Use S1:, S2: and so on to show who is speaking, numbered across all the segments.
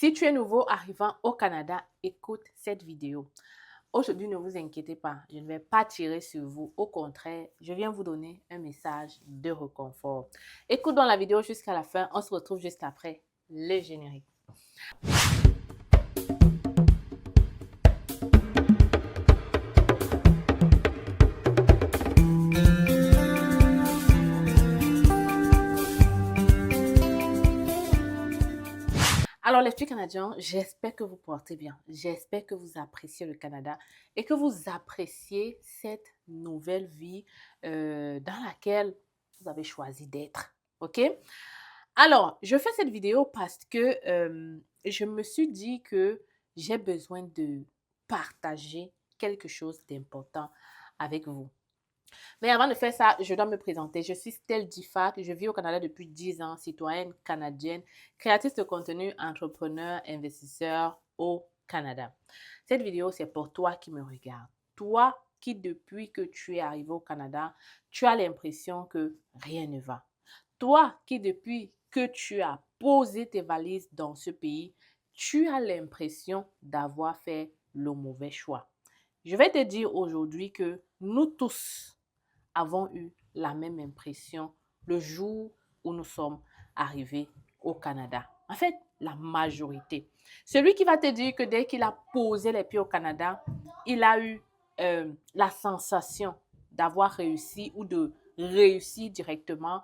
S1: Si tu es nouveau arrivant au Canada, écoute cette vidéo. Aujourd'hui, ne vous inquiétez pas, je ne vais pas tirer sur vous. Au contraire, je viens vous donner un message de réconfort. Écoute dans la vidéo jusqu'à la fin. On se retrouve juste après le générique. Alors, les petits Canadiens, j'espère que vous portez bien. J'espère que vous appréciez le Canada et que vous appréciez cette nouvelle vie dans laquelle vous avez choisi d'être. OK? Alors, je fais cette vidéo parce que je me suis dit que j'ai besoin de partager quelque chose d'important avec vous. Mais avant de faire ça, je dois me présenter. Je suis Stell Diffac, je vis au Canada depuis 10 ans, citoyenne canadienne, créatrice de contenu, entrepreneur, investisseur au Canada. Cette vidéo, c'est pour toi qui me regardes. Toi qui, depuis que tu es arrivé au Canada, tu as l'impression que rien ne va. Toi qui, depuis que tu as posé tes valises dans ce pays, tu as l'impression d'avoir fait le mauvais choix. Je vais te dire aujourd'hui que nous tous avons eu la même impression le jour où nous sommes arrivés au Canada. En fait, la majorité. Celui qui va te dire que dès qu'il a posé les pieds au Canada, il a eu la sensation d'avoir réussi ou de réussir directement,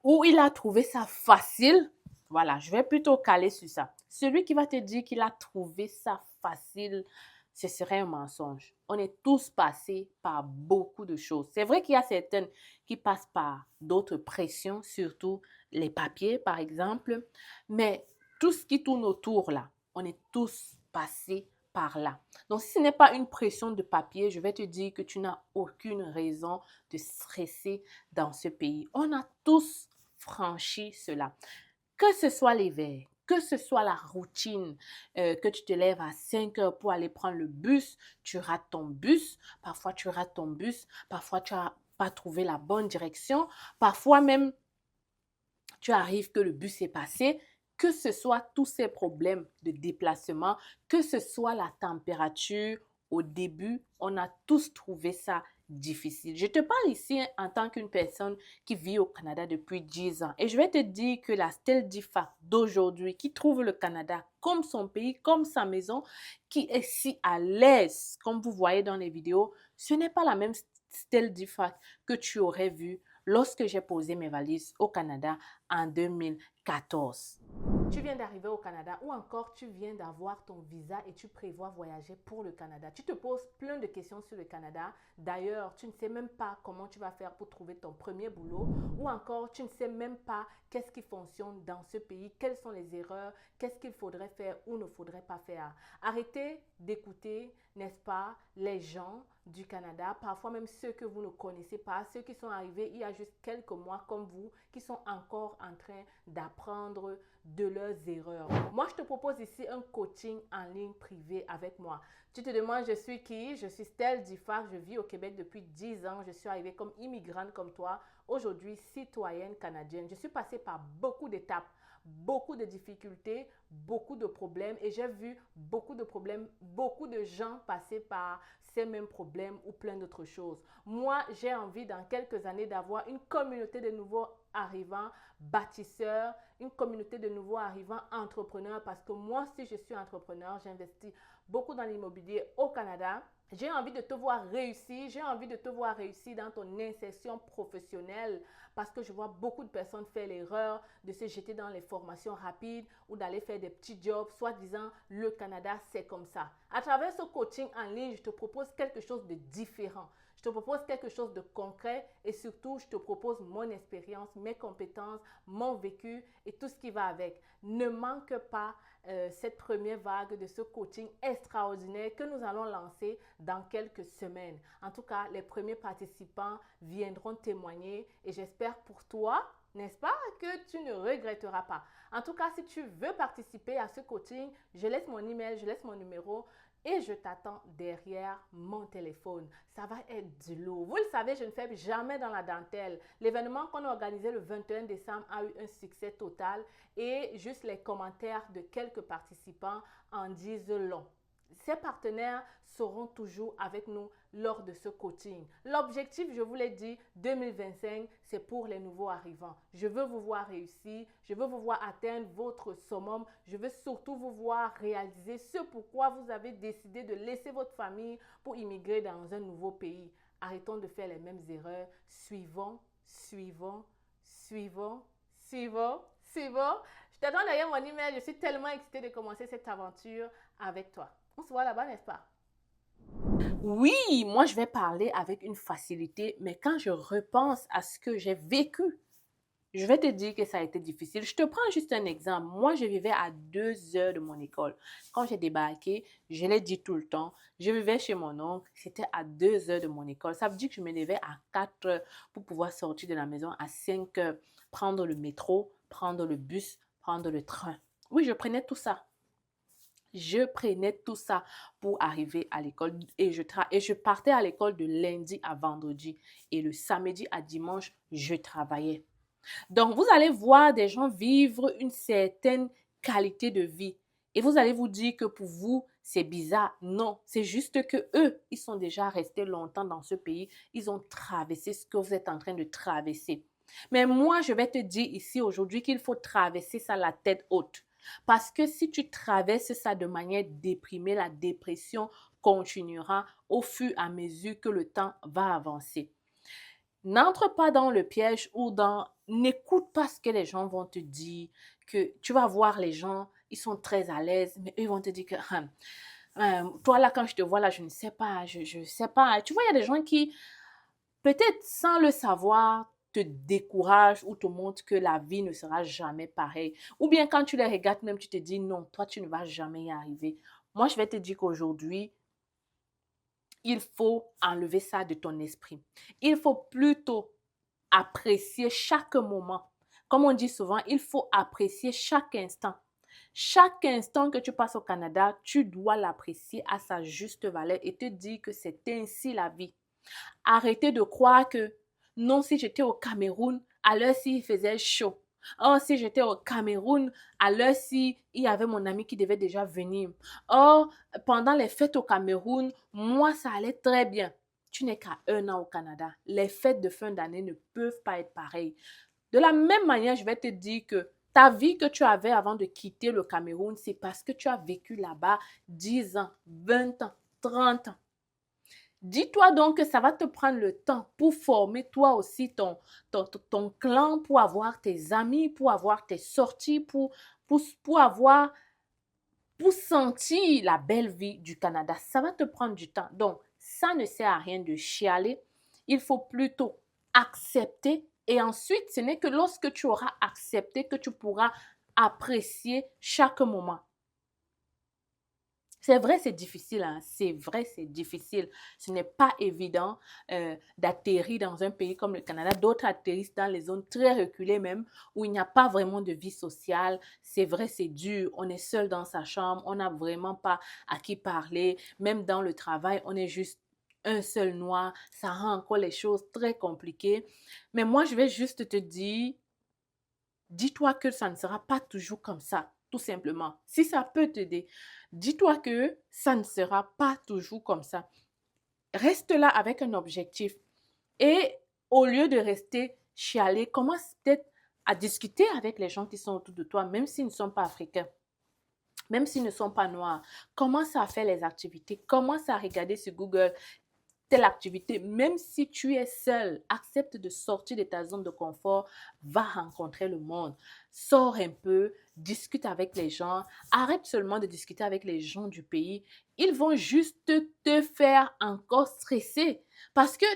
S1: ou il a trouvé ça facile. Voilà, je vais plutôt caler sur ça. Celui qui va te dire qu'il a trouvé ça facile, ce serait un mensonge. On est tous passés par beaucoup de choses. C'est vrai qu'il y a certaines qui passent par d'autres pressions, surtout les papiers, par exemple. Mais tout ce qui tourne autour, là, on est tous passés par là. Donc, si ce n'est pas une pression de papier, je vais te dire que tu n'as aucune raison de stresser dans ce pays. On a tous franchi cela. Que ce soit l'hiver, que ce soit la routine, que tu te lèves à 5 heures pour aller prendre le bus, tu rates ton bus, parfois tu rates ton bus, parfois tu n'as pas trouvé la bonne direction, parfois même tu arrives que le bus est passé, que ce soit tous ces problèmes de déplacement, que ce soit la température, au début, on a tous trouvé ça difficile. Je te parle ici en tant qu'une personne qui vit au Canada depuis 10 ans. Et je vais te dire que la Stell Diffac d'aujourd'hui, qui trouve le Canada comme son pays, comme sa maison, qui est si à l'aise, comme vous voyez dans les vidéos, ce n'est pas la même Stell Diffac que tu aurais vue lorsque j'ai posé mes valises au Canada en 2014. Tu viens d'arriver au Canada ou encore tu viens d'avoir ton visa et tu prévois voyager pour le Canada. Tu te poses plein de questions sur le Canada. D'ailleurs, tu ne sais même pas comment tu vas faire pour trouver ton premier boulot ou encore tu ne sais même pas qu'est-ce qui fonctionne dans ce pays, quelles sont les erreurs, qu'est-ce qu'il faudrait faire ou ne faudrait pas faire. Arrêtez d'écouter, n'est-ce pas, les gens du Canada, parfois même ceux que vous ne connaissez pas, ceux qui sont arrivés il y a juste quelques mois comme vous, qui sont encore en train d'apprendre de leurs erreurs. Moi, je te propose ici un coaching en ligne privé avec moi. Tu te demandes, je suis qui? Je suis Stell Diffac, je vis au Québec depuis 10 ans. Je suis arrivée comme immigrante comme toi, aujourd'hui citoyenne canadienne. Je suis passée par beaucoup d'étapes, beaucoup de difficultés, beaucoup de problèmes et j'ai vu beaucoup de problèmes, beaucoup de gens passer par ces mêmes problèmes ou plein d'autres choses. Moi, j'ai envie dans quelques années d'avoir une communauté de nouveaux arrivants bâtisseurs, une communauté de nouveaux arrivants entrepreneurs parce que moi, si je suis entrepreneur, j'investis beaucoup dans l'immobilier au Canada. J'ai envie de te voir réussir, j'ai envie de te voir réussir dans ton insertion professionnelle parce que je vois beaucoup de personnes faire l'erreur de se jeter dans les formations rapides ou d'aller faire des petits jobs, soi-disant le Canada, c'est comme ça. À travers ce coaching en ligne, je te propose quelque chose de différent. Je te propose quelque chose de concret et surtout, je te propose mon expérience, mes compétences, mon vécu et tout ce qui va avec. Ne manque pas cette première vague de ce coaching extraordinaire que nous allons lancer dans quelques semaines. En tout cas, les premiers participants viendront témoigner et j'espère pour toi, n'est-ce pas, que tu ne regretteras pas. En tout cas, si tu veux participer à ce coaching, je laisse mon email, je laisse mon numéro. et je t'attends derrière mon téléphone. Ça va être du lourd. Vous le savez, je ne fais jamais dans la dentelle. L'événement qu'on a organisé le 21 décembre a eu un succès total et juste les commentaires de quelques participants en disent long. Ces partenaires seront toujours avec nous lors de ce coaching. L'objectif, je vous l'ai dit, 2025, c'est pour les nouveaux arrivants. Je veux vous voir réussir, je veux vous voir atteindre votre summum, je veux surtout vous voir réaliser ce pourquoi vous avez décidé de laisser votre famille pour immigrer dans un nouveau pays. Arrêtons de faire les mêmes erreurs. Suivons, suivons, suivons, suivons, suivons. Je t'attends d'ailleurs mon email. Je suis tellement excitée de commencer cette aventure avec toi. On se voit là-bas, n'est-ce pas? Oui, moi je vais parler avec une facilité, mais quand je repense à ce que j'ai vécu, je vais te dire que ça a été difficile. Je te prends juste un exemple. Moi, je vivais à 2 heures de mon école. Quand j'ai débarqué, je l'ai dit tout le temps, je vivais chez mon oncle, c'était à 2 heures de mon école. Ça veut dire que je me levais à 4 heures pour pouvoir sortir de la maison à 5 heures, prendre le métro, prendre le bus, prendre le train. Oui, je prenais tout ça. Je prenais tout ça pour arriver à l'école et je partais à l'école de lundi à vendredi et le samedi à dimanche, je travaillais. Donc, vous allez voir des gens vivre une certaine qualité de vie et vous allez vous dire que pour vous, c'est bizarre. Non, c'est juste que eux, ils sont déjà restés longtemps dans ce pays. Ils ont traversé ce que vous êtes en train de traverser. Mais moi, je vais te dire ici aujourd'hui qu'il faut traverser ça la tête haute. Parce que si tu traverses ça de manière déprimée, la dépression continuera au fur et à mesure que le temps va avancer. N'entre pas dans le piège ou dans... N'écoute pas ce que les gens vont te dire, que tu vas voir les gens, ils sont très à l'aise, mais eux vont te dire que toi là, quand je te vois là, je ne sais pas, je ne sais pas. Tu vois, il y a des gens qui, peut-être sans le savoir, te découragent ou te montrent que la vie ne sera jamais pareille. Ou bien quand tu les regardes même, tu te dis non, toi, tu ne vas jamais y arriver. Moi, je vais te dire qu'aujourd'hui, il faut enlever ça de ton esprit. Il faut plutôt apprécier chaque moment. Comme on dit souvent, il faut apprécier chaque instant. Chaque instant que tu passes au Canada, tu dois l'apprécier à sa juste valeur et te dire que c'est ainsi la vie. Arrêtez de croire que non, si j'étais au Cameroun, à l'heure s'il faisait chaud. Oh, si j'étais au Cameroun, à l'heure si il y avait mon ami qui devait déjà venir. Oh, pendant les fêtes au Cameroun, moi, ça allait très bien. Tu n'es qu'à 1 an au Canada. Les fêtes de fin d'année ne peuvent pas être pareilles. De la même manière, je vais te dire que ta vie que tu avais avant de quitter le Cameroun, c'est parce que tu as vécu là-bas 10 ans, 20 ans, 30 ans. Dis-toi donc que ça va te prendre le temps pour former toi aussi ton clan, pour avoir tes amis, pour avoir tes sorties, pour sentir la belle vie du Canada. Ça va te prendre du temps. Donc, ça ne sert à rien de chialer. Il faut plutôt accepter et ensuite, ce n'est que lorsque tu auras accepté que tu pourras apprécier chaque moment. C'est vrai, c'est difficile, hein? C'est vrai, c'est difficile. Ce n'est pas évident d'atterrir dans un pays comme le Canada. D'autres atterrissent dans les zones très reculées même, où il n'y a pas vraiment de vie sociale. C'est vrai, c'est dur. On est seul dans sa chambre. On n'a vraiment pas à qui parler. Même dans le travail, on est juste un seul noir. Ça rend encore les choses très compliquées. Mais moi, je vais juste te dire, dis-toi que ça ne sera pas toujours comme ça, tout simplement. Si ça peut t'aider, dis-toi que ça ne sera pas toujours comme ça. Reste là avec un objectif. Et au lieu de rester chialer, commence peut-être à discuter avec les gens qui sont autour de toi, même s'ils ne sont pas africains, même s'ils ne sont pas noirs. Commence à faire les activités, commence à regarder sur Google telle activité, même si tu es seul, accepte de sortir de ta zone de confort, va rencontrer le monde, sors un peu, discute avec les gens, arrête seulement de discuter avec les gens du pays, ils vont juste te faire encore stresser parce que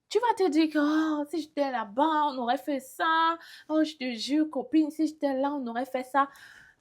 S1: tu vas te dire que oh, si j'étais là-bas, on aurait fait ça, oh je te jure copine, si j'étais là, on aurait fait ça.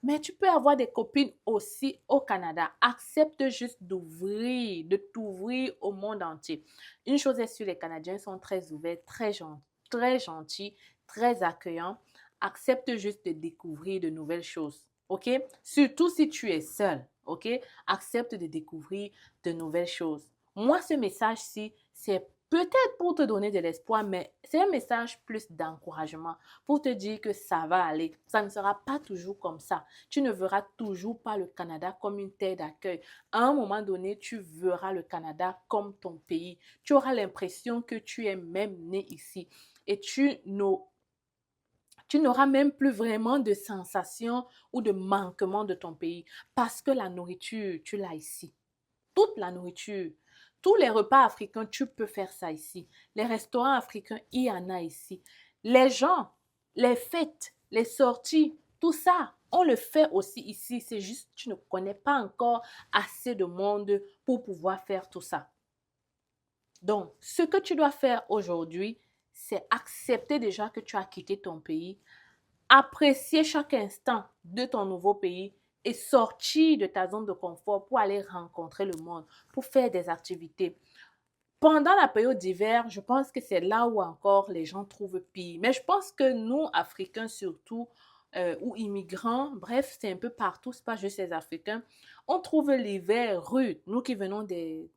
S1: Mais tu peux avoir des copines aussi au Canada. Accepte juste d'ouvrir, de t'ouvrir au monde entier. Une chose est sûre, les Canadiens sont très ouverts, très gentils, très accueillants. Accepte juste de découvrir de nouvelles choses. OK? Surtout si tu es seul, OK? Accepte de découvrir de nouvelles choses. Moi, ce message-ci, c'est peut-être pour te donner de l'espoir, mais c'est un message plus d'encouragement pour te dire que ça va aller. Ça ne sera pas toujours comme ça. Tu ne verras toujours pas le Canada comme une terre d'accueil. À un moment donné, tu verras le Canada comme ton pays. Tu auras l'impression que tu es même né ici et tu n'auras même plus vraiment de sensation ou de manquement de ton pays parce que la nourriture, tu l'as ici. Toute la nourriture, tous les repas africains, tu peux faire ça ici. Les restaurants africains, il y en a ici. Les gens, les fêtes, les sorties, tout ça, on le fait aussi ici. C'est juste que tu ne connais pas encore assez de monde pour pouvoir faire tout ça. Donc, ce que tu dois faire aujourd'hui, c'est accepter déjà que tu as quitté ton pays, apprécier chaque instant de ton nouveau pays et sortir de ta zone de confort pour aller rencontrer le monde, pour faire des activités. Pendant la période d'hiver, je pense que c'est là où encore les gens trouvent pire. Mais je pense que nous, Africains surtout, ou immigrants, bref, c'est un peu partout, c'est pas juste les Africains, on trouve l'hiver rude. Nous qui venons des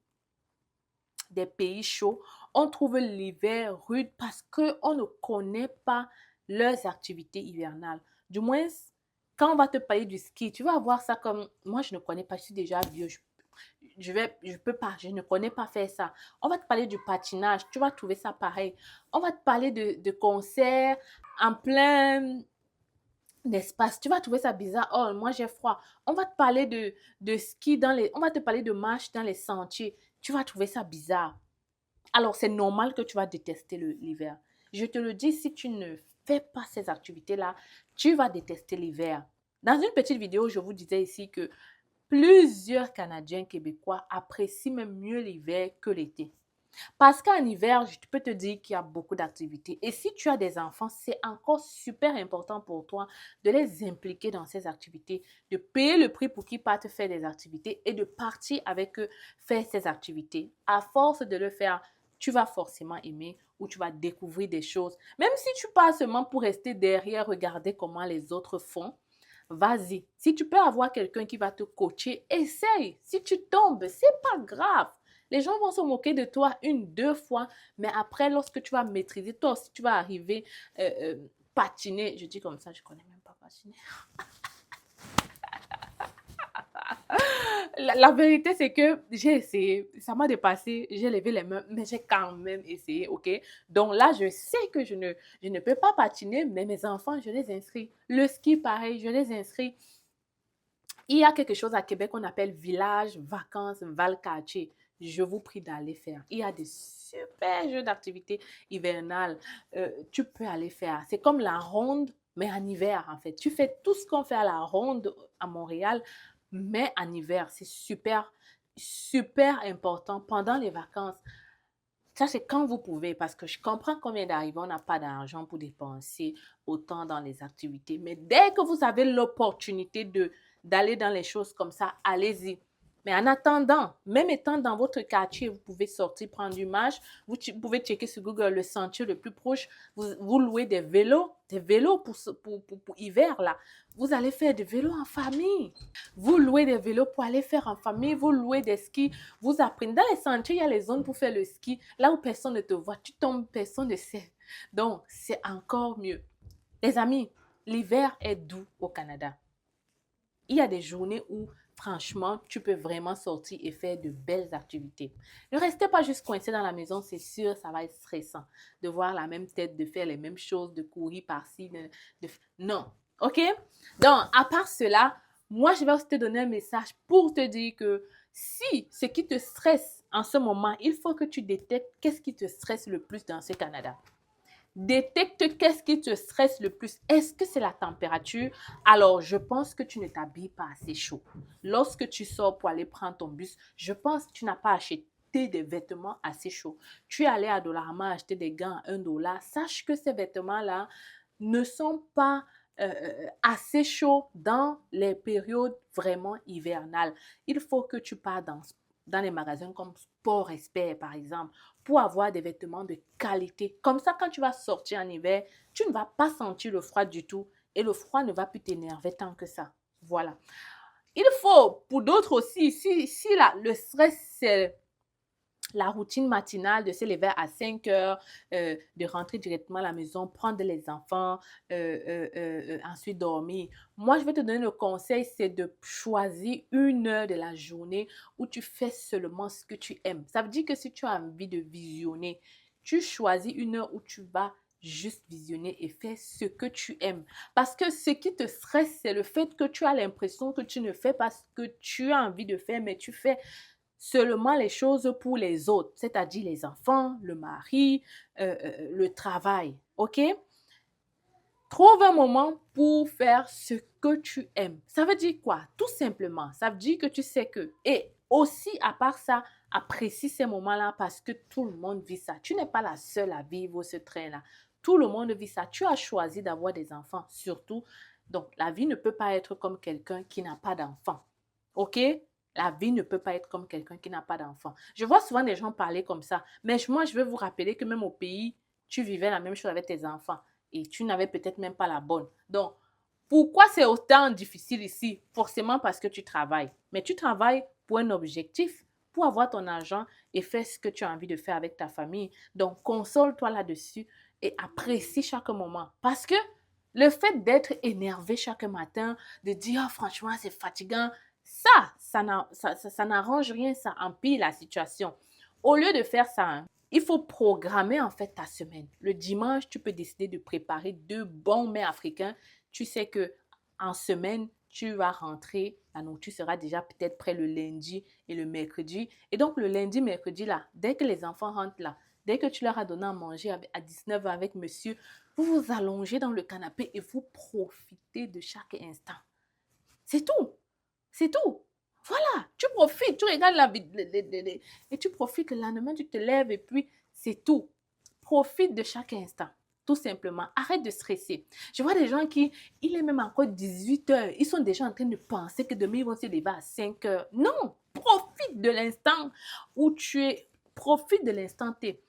S1: pays chauds, on trouve l'hiver rude parce qu'on ne connaît pas leurs activités hivernales. Du moins, quand on va te parler du ski, tu vas voir ça comme, moi je ne connais pas, je suis déjà vieux, je peux pas, je ne connais pas faire ça. On va te parler du patinage, tu vas trouver ça pareil. On va te parler de concerts en plein espace, tu vas trouver ça bizarre. Oh, moi j'ai froid. On va te parler de ski on va te parler de marche dans les sentiers. Tu vas trouver ça bizarre. Alors, c'est normal que tu vas détester l'hiver. Je te le dis, si tu ne fais pas ces activités-là, tu vas détester l'hiver. Dans une petite vidéo, je vous disais ici que plusieurs Canadiens québécois apprécient même mieux l'hiver que l'été. Parce qu'en hiver, je peux te dire qu'il y a beaucoup d'activités. Et si tu as des enfants, c'est encore super important pour toi de les impliquer dans ces activités, de payer le prix pour qu'ils partent faire des activités et de partir avec eux faire ces activités. À force de le faire, tu vas forcément aimer ou tu vas découvrir des choses. Même si tu pars seulement pour rester derrière, regarder comment les autres font, vas-y. Si tu peux avoir quelqu'un qui va te coacher, essaye. Si tu tombes, c'est pas grave. Les gens vont se moquer de toi une, deux fois, mais après, lorsque tu vas maîtriser, toi aussi, tu vas arriver patiner. Je dis comme ça, je connais même pas patiner. La vérité, c'est que j'ai essayé, ça m'a dépassé, j'ai levé les mains, mais j'ai quand même essayé, ok? Donc là, je sais que je ne peux pas patiner, mais mes enfants, je les inscris. Le ski, pareil, je les inscris. Il y a quelque chose à Québec qu'on appelle village, vacances, Valcartier. Je vous prie d'aller faire. Il y a des super jeux d'activités hivernales. Tu peux aller faire. C'est comme la ronde, mais en hiver, en fait. Tu fais tout ce qu'on fait à la ronde à Montréal, mais en hiver. C'est super, super important pendant les vacances. Ça, c'est quand vous pouvez, parce que je comprends combien d'arrivants n'a pas d'argent pour dépenser autant dans les activités. Mais dès que vous avez l'opportunité d'aller dans les choses comme ça, allez-y. Mais en attendant, même étant dans votre quartier, vous pouvez sortir, prendre une marche. Vous pouvez checker sur Google le sentier le plus proche. Vous louez des vélos pour hiver, là. Vous allez faire des vélos en famille. Vous louez des vélos pour aller faire en famille. Vous louez des skis. Vous apprenez. Dans les sentiers, il y a les zones pour faire le ski. Là où personne ne te voit, tu tombes, personne ne sait. Donc, c'est encore mieux. Les amis, l'hiver est doux au Canada. Il y a des journées où, franchement, tu peux vraiment sortir et faire de belles activités. Ne restez pas juste coincé dans la maison, c'est sûr, ça va être stressant de voir la même tête, de faire les mêmes choses, de courir par-ci. Non, ok? Donc, à part cela, moi, je vais aussi te donner un message pour te dire que si ce qui te stresse en ce moment, il faut que tu détectes qu'est-ce qui te stresse le plus dans ce Canada. Détecte qu'est-ce qui te stresse le plus. Est-ce que c'est la température? Alors, je pense que tu ne t'habilles pas assez chaud. Lorsque tu sors pour aller prendre ton bus, je pense que tu n'as pas acheté des vêtements assez chauds. Tu es allé à Dollarama acheter des gants à 1 $. Sache que ces vêtements-là ne sont pas assez chauds dans les périodes vraiment hivernales. Il faut que tu pars dans les magasins comme Sport Expert, par exemple, pour avoir des vêtements de qualité. Comme ça, quand tu vas sortir en hiver, tu ne vas pas sentir le froid du tout et le froid ne va plus t'énerver tant que ça. Voilà. Il faut, pour d'autres aussi, si le stress, c'est la routine matinale de se lever à 5 heures, de rentrer directement à la maison, prendre les enfants, ensuite dormir. Moi, je vais te donner le conseil, c'est de choisir une heure de la journée où tu fais seulement ce que tu aimes. Ça veut dire que si tu as envie de visionner, tu choisis une heure où tu vas juste visionner et faire ce que tu aimes. Parce que ce qui te stresse, c'est le fait que tu as l'impression que tu ne fais pas ce que tu as envie de faire, mais tu fais seulement les choses pour les autres, c'est-à-dire les enfants, le mari, le travail. OK? Trouve un moment pour faire ce que tu aimes. Ça veut dire quoi? Tout simplement, ça veut dire que tu sais que... Et aussi, à part ça, apprécie ces moments-là parce que tout le monde vit ça. Tu n'es pas la seule à vivre ce train-là. Tout le monde vit ça. Tu as choisi d'avoir des enfants, surtout. Donc, la vie ne peut pas être comme quelqu'un qui n'a pas d'enfants. OK? La vie ne peut pas être comme quelqu'un qui n'a pas d'enfants. Je vois souvent des gens parler comme ça. Mais moi, je veux vous rappeler que même au pays, tu vivais la même chose avec tes enfants et tu n'avais peut-être même pas la bonne. Donc, pourquoi c'est autant difficile ici? Forcément parce que tu travailles. Mais tu travailles pour un objectif, pour avoir ton argent et faire ce que tu as envie de faire avec ta famille. Donc, console-toi là-dessus et apprécie chaque moment. Parce que le fait d'être énervé chaque matin, de dire oh, franchement, c'est fatigant, ça n'arrange rien, ça empire la situation. Au lieu de faire ça, hein, il faut programmer en fait ta semaine. Le dimanche, tu peux décider de préparer 2 bons mets africains. Tu sais que en semaine, tu vas rentrer, la nourriture sera déjà peut-être prêt le lundi et le mercredi. Et donc le lundi, mercredi là, dès que les enfants rentrent là, dès que tu leur as donné à manger à 19 h avec monsieur, vous vous allongez dans le canapé et vous profitez de chaque instant. C'est tout. C'est tout. Voilà, tu profites, tu regardes la vidéo et tu profites. Le lendemain, tu te lèves et puis c'est tout. Profite de chaque instant, tout simplement. Arrête de stresser. Je vois des gens qui, il est même encore 18 heures, ils sont déjà en train de penser que demain, ils vont se lever à 5 heures. Non, profite de l'instant où tu es, profite de l'instant T.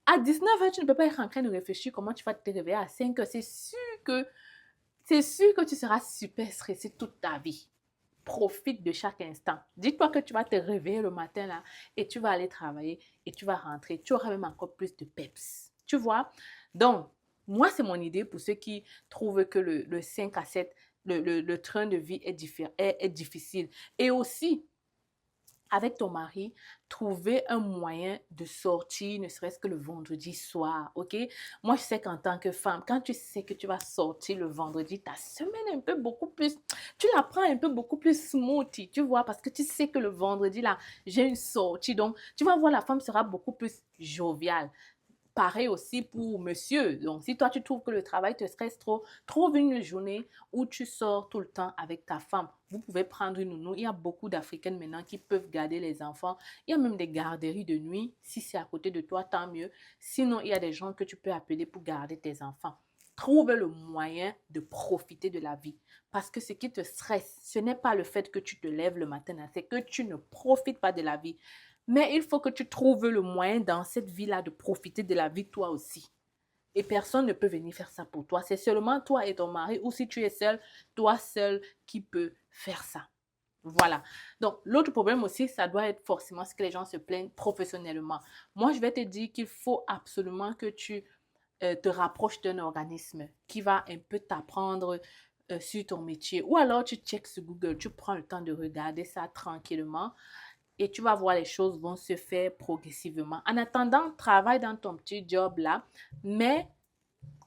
S1: À 19 heures, tu ne peux pas être en train de réfléchir comment tu vas te réveiller à 5 heures. C'est sûr que tu seras super stressé toute ta vie. Profite de chaque instant. Dis-toi que tu vas te réveiller le matin là et tu vas aller travailler et tu vas rentrer. Tu auras même encore plus de peps. Tu vois? Donc, moi, c'est mon idée pour ceux qui trouvent que le 5 à 7, le train de vie est difficile. Et aussi, avec ton mari, trouver un moyen de sortir, ne serait-ce que le vendredi soir, ok? Moi, je sais qu'en tant que femme, quand tu sais que tu vas sortir le vendredi, ta semaine est un peu beaucoup plus, tu la prends un peu beaucoup plus smoothie, tu vois, parce que tu sais que le vendredi, là, j'ai une sortie, donc tu vas voir, la femme sera beaucoup plus joviale. Pareil aussi pour monsieur. Donc, si toi, tu trouves que le travail te stresse trop, trouve une journée où tu sors tout le temps avec ta femme. Vous pouvez prendre une nounou. Il y a beaucoup d'Africaines maintenant qui peuvent garder les enfants. Il y a même des garderies de nuit. Si c'est à côté de toi, tant mieux. Sinon, il y a des gens que tu peux appeler pour garder tes enfants. Trouve le moyen de profiter de la vie. Parce que ce qui te stresse, ce n'est pas le fait que tu te lèves le matin, c'est que tu ne profites pas de la vie. Mais il faut que tu trouves le moyen dans cette vie-là de profiter de la vie toi aussi. Et personne ne peut venir faire ça pour toi. C'est seulement toi et ton mari ou si tu es seul, toi seul qui peut faire ça. Voilà. Donc, l'autre problème aussi, ça doit être forcément ce que les gens se plaignent professionnellement. Moi, je vais te dire qu'il faut absolument que tu te rapproches d'un organisme qui va un peu t'apprendre sur ton métier. Ou alors, tu checks sur Google, tu prends le temps de regarder ça tranquillement et tu vas voir les choses vont se faire progressivement. En attendant, travaille dans ton petit job là, mais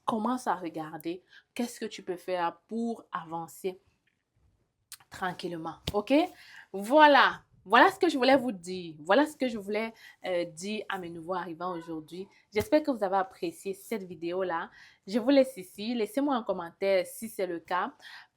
S1: commence à regarder qu'est-ce que tu peux faire pour avancer tranquillement. OK? Voilà. Voilà ce que je voulais vous dire. Voilà ce que je voulais dire à mes nouveaux arrivants aujourd'hui. J'espère que vous avez apprécié cette vidéo-là. Je vous laisse ici. Laissez-moi un commentaire si c'est le cas.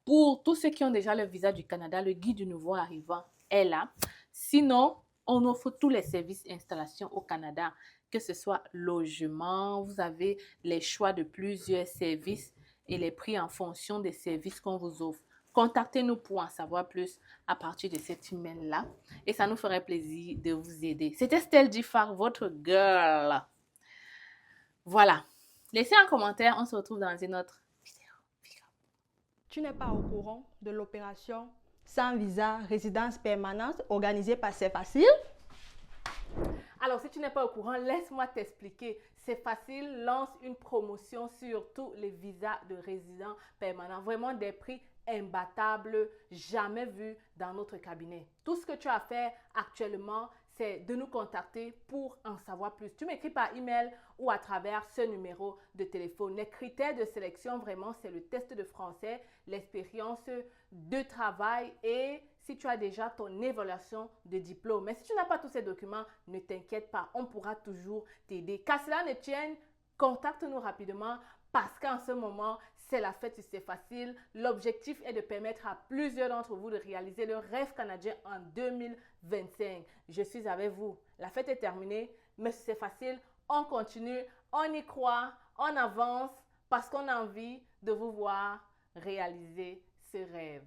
S1: Pour tous ceux qui ont déjà le visa du Canada, le guide du nouveau arrivant est là. Sinon, on offre tous les services installation au Canada, que ce soit logement, vous avez les choix de plusieurs services et les prix en fonction des services qu'on vous offre. Contactez-nous pour en savoir plus à partir de cet email-là et ça nous ferait plaisir de vous aider. C'était Stell Diffar, votre girl. Voilà. Laissez un commentaire, on se retrouve dans une autre vidéo.
S2: Tu n'es pas au courant de l'opération sans visa, résidence permanente, organisé par C'est Facile.
S1: Alors, si tu n'es pas au courant, laisse-moi t'expliquer. C'est facile, lance une promotion sur tous les visas de résidents permanents. Vraiment des prix imbattables, jamais vus dans notre cabinet. Tout ce que tu as à faire actuellement, c'est de nous contacter pour en savoir plus. Tu m'écris par email ou à travers ce numéro de téléphone. Les critères de sélection, vraiment, c'est le test de français, l'expérience de travail et si tu as déjà ton évaluation de diplôme. Mais si tu n'as pas tous ces documents, ne t'inquiète pas, on pourra toujours t'aider. Qu'à cela ne tienne, contacte-nous rapidement parce qu'en ce moment, c'est la fête, c'est facile. L'objectif est de permettre à plusieurs d'entre vous de réaliser le rêve canadien en 2025. Je suis avec vous. La fête est terminée, mais c'est facile. On continue, on y croit, on avance parce qu'on a envie de vous voir réaliser ce rêve.